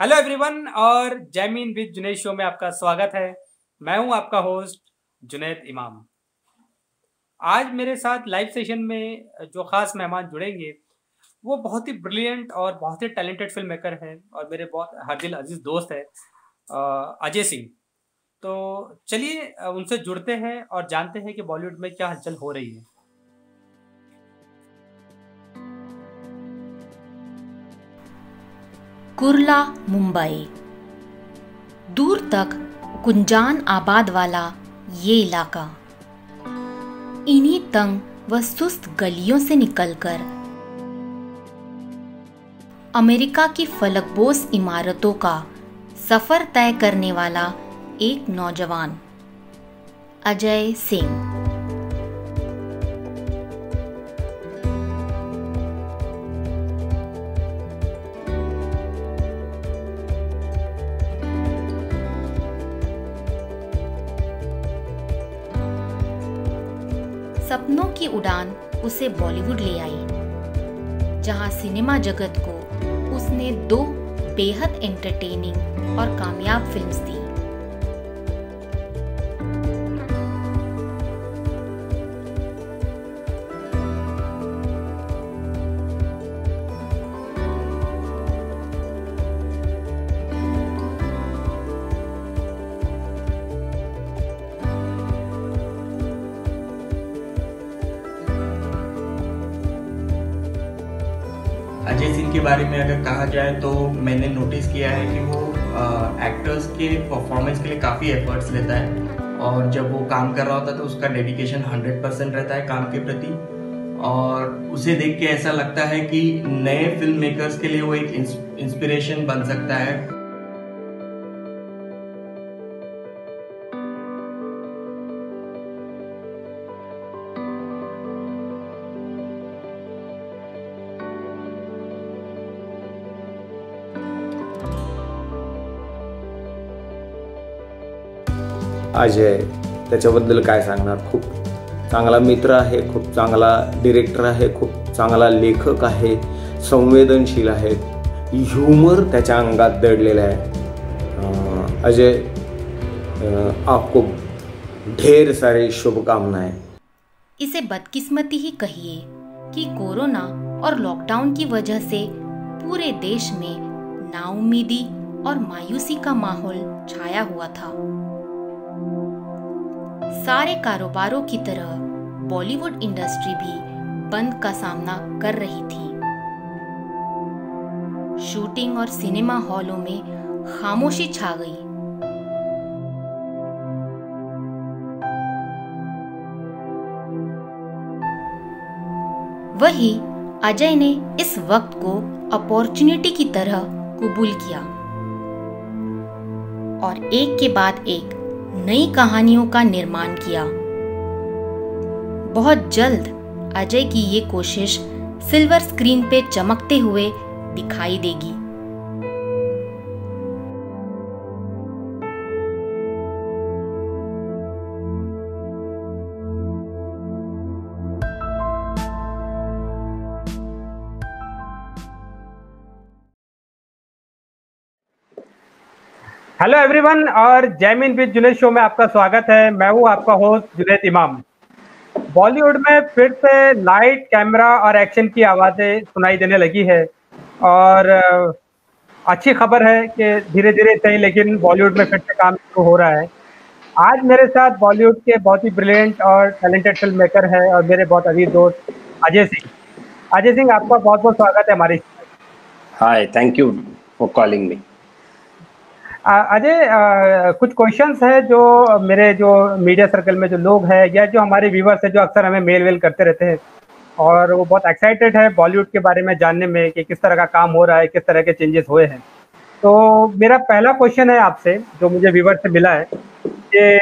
Hello everyone और जैमीन with Junaid show में आपका स्वागत है। मैं हूं आपका होस्ट जुनैद इमाम। आज मेरे साथ लाइव सेशन में जो ख़ास मेहमान जुड़ेंगे वो बहुत ही ब्रिलियंट और बहुत ही टैलेंटेड फिल्म मेकर हैं और मेरे बहुत हर दिल अजीज़ दोस्त है अजय सिंह। तो चलिए उनसे जुड़ते हैं और जानते हैं कि बॉलीवुड में क्या हलचल हो रही है। कुर्ला, मुंबई। दूर तक कुंजान आबाद वाला ये इलाका इन्हीं तंग व सुस्त गलियों से निकलकर अमेरिका की फलकबोस इमारतों का सफर तय करने वाला एक नौजवान अजय सिंह। सपनों की उड़ान उसे बॉलीवुड ले आई, जहां सिनेमा जगत को उसने 2 बेहद एंटरटेनिंग और कामयाब फिल्म्स दी। अजय सिंह के बारे में अगर कहा जाए तो मैंने नोटिस किया है कि वो एक्टर्स के परफॉर्मेंस के लिए काफ़ी एफर्ट्स लेता है और जब वो काम कर रहा होता है तो उसका डेडिकेशन 100% रहता है काम के प्रति और उसे देख के ऐसा लगता है कि नए फिल्म मेकर्स के लिए वो एक इंस्पिरेशन बन सकता है। अजय त्याच्याबद्दल काय सांगणार, खूप चांगला मित्र आहे, खूप चांगला डिरेक्टर आहे, खूप चांगला लेखक आहे, संवेदनशील आहे, ह्यूमर त्याच्या अंगात दडलेला आहे। अजय आपको ढेर सारी शुभकामनाएं। इसे बदकिस्मती ही कहिए कि कोरोना और लॉकडाउन की वजह से पूरे देश में नाउम्मीदी और मायूसी का माहौल छाया हुआ था। सारे कारोबारों की तरह बॉलीवुड इंडस्ट्री भी बंद का सामना कर रही थी। शूटिंग और सिनेमा हॉलों में खामोशी छा गई। वही अजय ने इस वक्त को अपॉर्चुनिटी की तरह कबूल किया और एक के बाद एक नई कहानियों का निर्माण किया। बहुत जल्द अजय की ये कोशिश सिल्वर स्क्रीन पे चमकते हुए दिखाई देगी। हेलो एवरीवन और जैमिन विद जुनैद शो में आपका स्वागत है। मैं हूं आपका होस्ट जुनैद इमाम। बॉलीवुड में फिर से लाइट, कैमरा और एक्शन की आवाज़ें सुनाई देने लगी है और अच्छी खबर है कि धीरे धीरे सही लेकिन बॉलीवुड में फिर से काम शुरू हो रहा है। आज मेरे साथ बॉलीवुड के बहुत ही ब्रिलियंट और टैलेंटेड फिल्म मेकर है और मेरे बहुत अजीज दोस्त अजय सिंह। अजय सिंह, आपका बहुत बहुत स्वागत है हमारी। Hi, thank you for calling me. Ajay, कुछ क्वेश्चंस है जो मेरे जो मीडिया सर्कल में जो लोग हैं या जो हमारे व्यूवर्स हैं जो अक्सर हमें मेल वेल करते रहते हैं और वो बहुत एक्साइटेड है बॉलीवुड के बारे में जानने में कि किस तरह का काम हो रहा है, किस तरह के चेंजेस हुए हैं। तो मेरा पहला क्वेश्चन है आपसे जो मुझे व्यूवर से मिला है कि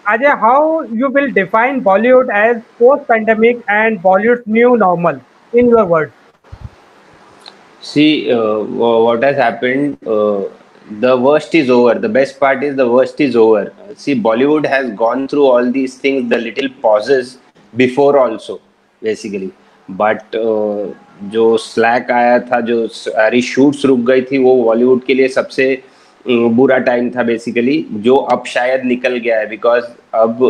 Ajay how you will define Bollywood as post pandemic and Bollywood new normal in your word. See, what has happened, the worst is over. The best part is the worst is over. See, Bollywood has gone through all these things, the little pauses before also, basically. But जो slack आया था, जो सारी shoots रुक गई थी, वो बॉलीवुड के लिए सबसे बुरा टाइम था बेसिकली, जो अब शायद निकल गया है बिकॉज अब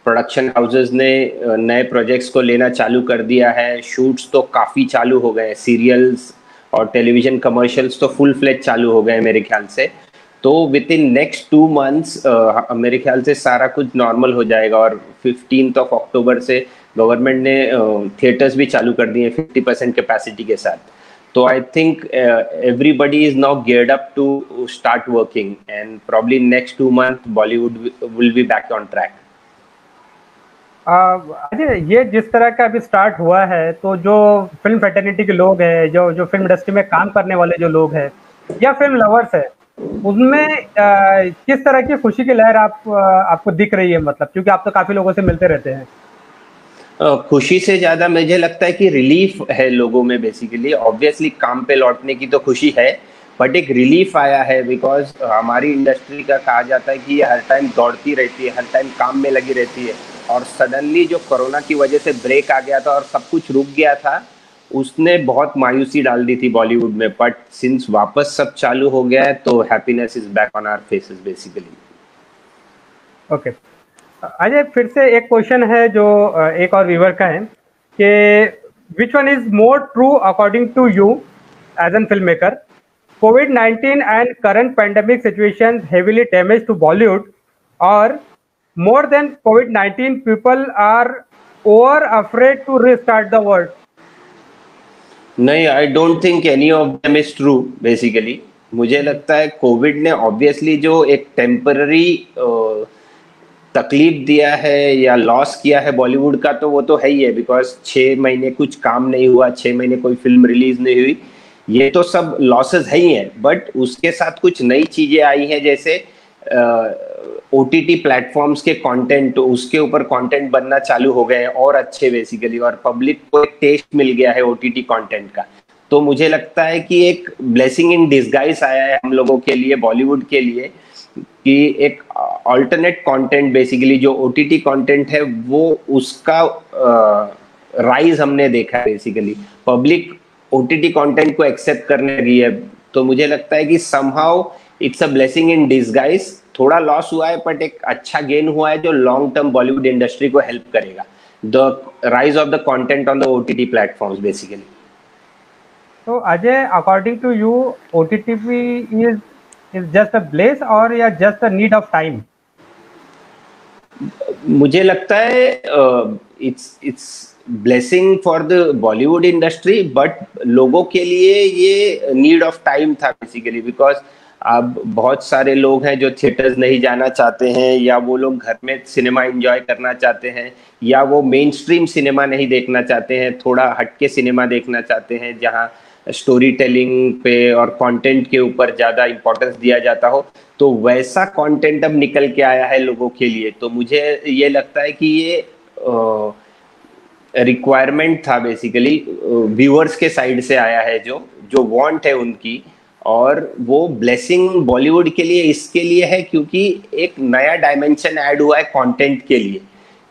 प्रोडक्शन हाउसेस ने नए प्रोजेक्ट्स को लेना चालू कर दिया है। शूट्स तो काफ़ी चालू हो गए हैं, सीरियल्स और टेलीविजन कमर्शियल्स तो फुल फ्लेज चालू हो गए हैं मेरे ख्याल से। तो विद इन नेक्स्ट 2 months मेरे ख्याल से सारा कुछ नॉर्मल हो जाएगा और 15 अक्टूबर से गवर्नमेंट ने थिएटर्स भी चालू कर दिए 50% कैपेसिटी के साथ। तो I think everybody is now geared up to start working and probably next 2 months Bollywood will be back on track. Ajay, ये जिस तरह का अभी स्टार्ट हुआ है तो जो फिल्म फ्रेटर्निटी के लोग हैं, जो फिल्म इंडस्ट्री में काम करने वाले जो लोग हैं या फिल्म लवर्स हैं, उसमें किस तरह की खुशी की लहर आपको दिख रही है? मतलब क्योंकि आप तो काफी लोगों से मिलते रहते हैं। खुशी से ज्यादा मुझे लगता है कि रिलीफ है लोगों में बेसिकली। ऑब्वियसली काम पे लौटने की तो खुशी है बट एक रिलीफ आया है बिकॉज हमारी इंडस्ट्री का कहा जाता है कि ये हर टाइम दौड़ती रहती है, हर टाइम काम में लगी रहती है और सडनली जो कोरोना की वजह से ब्रेक आ गया था और सब कुछ रुक गया था, उसने बहुत मायूसी डाल दी थी बॉलीवुड में। बट सिंस वापस सब चालू हो गया है तो happiness is back on our faces basically. Okay Ajay, फिर से एक क्वेश्चन है जो एक और व्यूवर का है कि which one is more true according to you as an film maker, COVID-19 and current pandemic situations heavily damage to Bollywood, or more than COVID-19 people are over afraid to restart the world? नहीं, I don't think any of them is true basically. मुझे लगता है Covid ने obviously जो एक temporary तकलीफ दिया है या लॉस किया है बॉलीवुड का, तो वो तो है ही है बिकॉज 6 महीने कुछ काम नहीं हुआ, 6 महीने कोई फिल्म रिलीज नहीं हुई, ये तो सब लॉसेस है ही है। बट उसके साथ कुछ नई चीजें आई हैं जैसे OTT प्लेटफॉर्म्स के कंटेंट, उसके ऊपर कंटेंट बनना चालू हो गए हैं और अच्छे बेसिकली, और पब्लिक को एक टेस्ट मिल गया है OTT कंटेंट का। तो मुझे लगता है कि एक ब्लेसिंग इन डिस्गाइज आया है हम लोगों के लिए, बॉलीवुड के लिए, कि एक अल्टरनेट कंटेंट बेसिकली जो OTT कंटेंट है वो उसका राइज हमने देखा है बेसिकली। पब्लिक OTT कंटेंट को एक्सेप्ट करने लगी है, तो मुझे लगता है कि somehow it's a blessing in disguise. थोड़ा लॉस हुआ है बट एक अच्छा गेन हुआ है जो लॉन्ग टर्म बॉलीवुड इंडस्ट्री को हेल्प करेगा। The rise of the content on the OTT platforms basically. तो Ajay, according to you OTT is just a bliss or या just a need of time? मुझे लगता है it's blessing for the Bollywood industry but लोगों के लिए ये नीड ऑफ टाइम था बेसिकली बिकॉज अब बहुत सारे लोग हैं जो थिएटर्स नहीं जाना चाहते हैं, या वो लोग घर में सिनेमा एंजॉय करना चाहते हैं, या वो मेन स्ट्रीम सिनेमा नहीं देखना चाहते हैं, थोड़ा हटके सिनेमा देखना चाहते हैं जहाँ स्टोरी टेलिंग पे और कंटेंट के ऊपर ज़्यादा इम्पोर्टेंस दिया जाता हो। तो वैसा कंटेंट अब निकल के आया है लोगों के लिए। तो मुझे ये लगता है कि ये रिक्वायरमेंट था बेसिकली, व्यूअर्स के साइड से आया है, जो वांट है उनकी, और वो ब्लेसिंग बॉलीवुड के लिए इसके लिए है क्योंकि एक नया डायमेंशन ऐड हुआ है कंटेंट के लिए।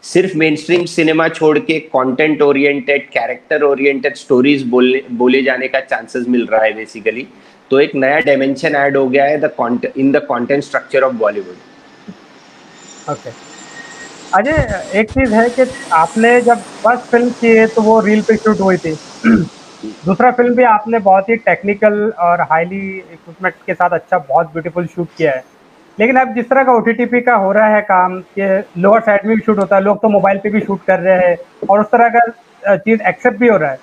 सिर्फ मेन स्ट्रीम सिनेमा छोड़ के content oriented, character oriented stories बोले जाने का चांसेस मिल रहा है बेसिकली। तो एक नया डायमेंशन ऐड हो गया है in the content structure of Bollywood. Okay Ajay, एक चीज़ है कि आपने जब फर्स्ट फिल्म की है तो वो रील पे शूट हुई थी। दूसरा फिल्म भी आपने बहुत ही टेक्निकल और हाईली इक्विपमेंट के साथ अच्छा बहुत ब्यूटीफुल शूट किया है। लेकिन अब जिस तरह का OTT का हो रहा है काम कि लोअर साइड में भी शूट होता है, लोग तो मोबाइल पे भी शूट कर रहे हैं और उस तरह का चीज़ एक्सेप्ट भी हो रहा है।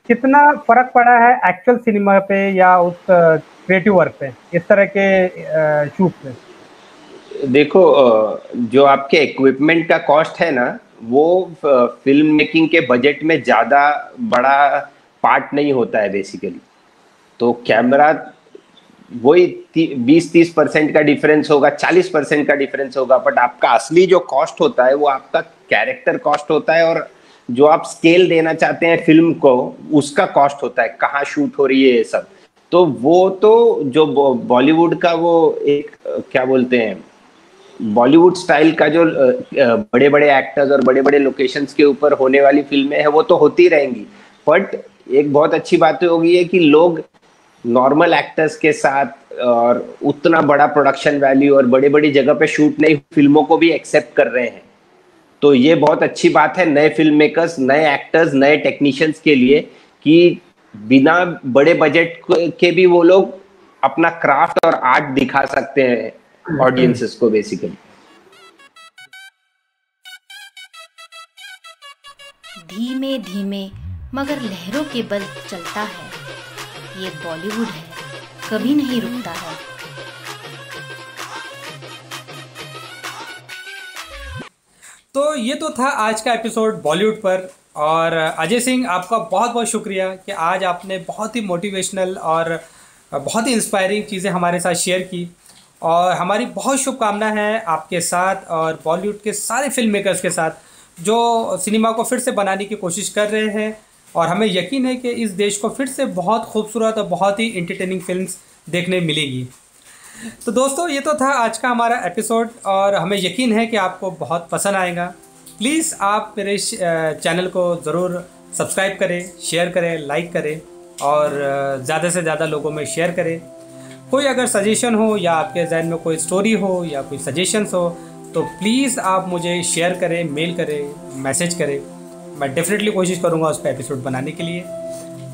कितना फर्क पड़ा है एक्चुअल सिनेमा पे या उस क्रिएटिव वर्क पे इस तरह के शूट पे? देखो, जो आपके इक्विपमेंट का कॉस्ट है ना, वो फिल्म मेकिंग के बजट में ज्यादा बड़ा पार्ट नहीं होता है बेसिकली। तो कैमरा वही 20-30% का डिफरेंस होगा, 40% का डिफरेंस होगा, बट आपका असली जो कॉस्ट होता है वो आपका कैरेक्टर कॉस्ट होता है, और जो आप स्केल देना चाहते हैं फिल्म को उसका कॉस्ट होता है, कहाँ शूट हो रही है ये सब। तो वो तो जो बॉलीवुड का वो एक क्या बोलते हैं, बॉलीवुड स्टाइल का जो बड़े बड़े एक्टर्स और बड़े बड़े लोकेशंस के ऊपर होने वाली फिल्में हैं वो तो होती रहेंगी। बट एक बहुत अच्छी बात होगी है कि लोग नॉर्मल एक्टर्स के साथ और उतना बड़ा प्रोडक्शन वैल्यू और बड़े बड़ी जगह पे शूट नहीं फिल्मों को भी एक्सेप्ट कर रहे हैं। तो ये बहुत अच्छी बात है नए फिल्म मेकर्स, नए एक्टर्स, नए टेक्नीशियंस के लिए, कि बिना बड़े बजट के भी वो लोग अपना क्राफ्ट और आर्ट दिखा सकते हैं ऑडियंसेस को बेसिकली। धीमे धीमे मगर लहरों के बल चलता है, ये बॉलीवुड है, कभी नहीं रुकता है। तो ये तो था आज का एपिसोड बॉलीवुड पर। और अजय सिंह, आपका बहुत बहुत शुक्रिया कि आज आपने बहुत ही मोटिवेशनल और बहुत ही इंस्पायरिंग चीज़ें हमारे साथ शेयर की। और हमारी बहुत शुभकामना है आपके साथ और बॉलीवुड के सारे फिल्म मेकर्स के साथ जो सिनेमा को फिर से बनाने की कोशिश कर रहे हैं। और हमें यकीन है कि इस देश को फिर से बहुत खूबसूरत और बहुत ही इंटरटेनिंग फिल्म्स देखने मिलेगी। तो दोस्तों, ये तो था आज का हमारा एपिसोड और हमें यकीन है कि आपको बहुत पसंद आएगा। प्लीज़ आप मेरे चैनल को ज़रूर सब्सक्राइब करें, शेयर करें, लाइक करें और ज़्यादा से ज़्यादा लोगों में शेयर करें। कोई अगर सजेशन हो या आपके जहन में कोई स्टोरी हो या कोई सजेशंस हो तो प्लीज़ आप मुझे शेयर करें, मेल करें, मैसेज करें। मैं डेफिनेटली कोशिश करूँगा उस पर एपिसोड बनाने के लिए।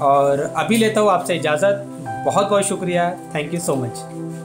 और अभी लेता हूँ आपसे इजाज़त। बहुत बहुत शुक्रिया। Thank you so much.